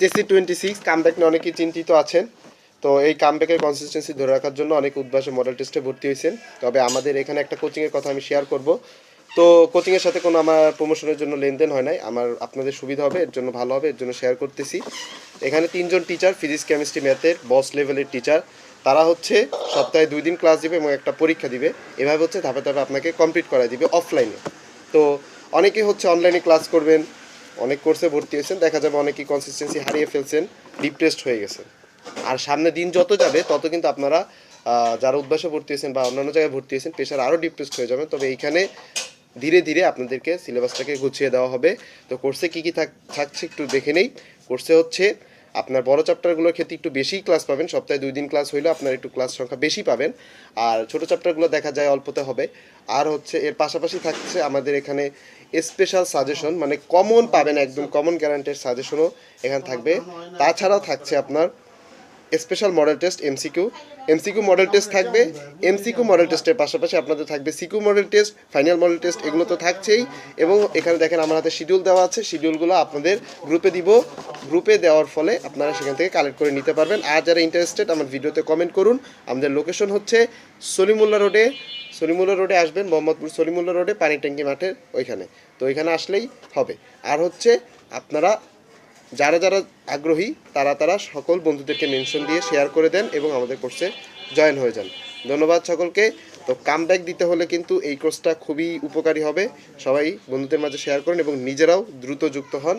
HSC 26 comeback নিয়ে অনেকেই চিন্তিত আছেন। তো এই কামব্যাকের কনসিস্টেন্সি ধরে রাখার জন্য অনেক উদ্ভাসে মডেল টেস্টে ভর্তি হয়েছেন। তবে আমাদের এখানে একটা কোচিংয়ের কথা আমি শেয়ার করব। তো কোচিংয়ের সাথে কোনো আমার প্রমোশনের জন্য লেনদেন হয় নাই, আমার আপনাদের সুবিধা হবে, এর জন্য ভালো হবে, এর জন্য শেয়ার করতেছি। এখানে 3জন টিচার, ফিজিক্স কেমিস্ট্রি ম্যাথের বস লেভেলের টিচার, তারা হচ্ছে সপ্তাহে 2 দিন ক্লাস দিবে এবং একটা পরীক্ষা দিবে। এভাবে হচ্ছে ধাপে ধাপে আপনাকে কমপ্লিট করাই দিবে অফলাইনে। তো অনেকেই হচ্ছে অনলাইনে ক্লাস করবেন, অনেক কোর্সে ভর্তি হয়েছেন, দেখা যাবে অনেকেই কনসিস্টেন্সি হারিয়ে ফেলছেন, ডিপ্রেসড হয়ে গেছেন। আর সামনে দিন যত যাবে তত কিন্তু আপনারা যারা উদ্ভাসে ভর্তি হয়েছেন বা অন্যান্য জায়গায় ভর্তি হয়েছেন পেশার আরও ডিপ্রেসড হয়ে যাবেন। তবে এইখানে ধীরে ধীরে আপনাদেরকে সিলেবাসটাকে গুছিয়ে দেওয়া হবে। তো কোর্সে কী কী থাকছে একটু দেখে নেই। কোর্সে হচ্ছে আপনার বড় চ্যাপ্টারগুলোর ক্ষেত্রে একটু বেশিই ক্লাস পাবেন, সপ্তাহে 2 দিন ক্লাস হইলে আপনার একটু ক্লাস সংখ্যা বেশি পাবেন। আর ছোটো চ্যাপ্টারগুলো দেখা যায় অল্পতে হবে। আর হচ্ছে এর পাশাপাশি থাকছে আমাদের এখানে স্পেশাল সাজেশন, মানে কমন পাবেন, একদম কমন গ্যারান্টেড সাজেশনও এখানে থাকবে। তাছাড়াও থাকছে আপনার special model test, MCQ model test থাকবে। এমসিকিউ মডেল টেস্টের পাশাপাশি আপনাদের থাকবে CQ model test, final model test, এগুলো তো থাকছেই। এবং এখানে দেখেন আমার হাতে শিডিউল দেওয়া আছে, শিডিউলগুলো আপনাদের গ্রুপে দিব। গ্রুপে দেওয়ার ফলে আপনারা সেখান থেকে কালেক্ট করে নিতে পারবেন। আর যারা ইন্টারেস্টেড আমার ভিডিওতে কমেন্ট করুন। আমাদের লোকেশন হচ্ছে সলিমুল্লাহ রোডে আসবেন, মোহাম্মদপুর সলিমুল্লাহ রোডে পানি ট্যাঙ্কি মাঠের ওইখানে। তো ওইখানে আসলেই হবে। আর হচ্ছে আপনারা যারা যারা আগ্রহী তারা সকল বন্ধুদেরকে মেনশন দিয়ে শেয়ার করে দেন এবং আমাদের কোর্সে জয়েন হয়ে যান। ধন্যবাদ সকলকে। তো কামব্যাক দিতে হলে কিন্তু এই কোর্সটা খুবই উপকারী হবে। সবাই বন্ধুদের মাঝে শেয়ার করেন এবং নিজেরাও দ্রুত যুক্ত হন।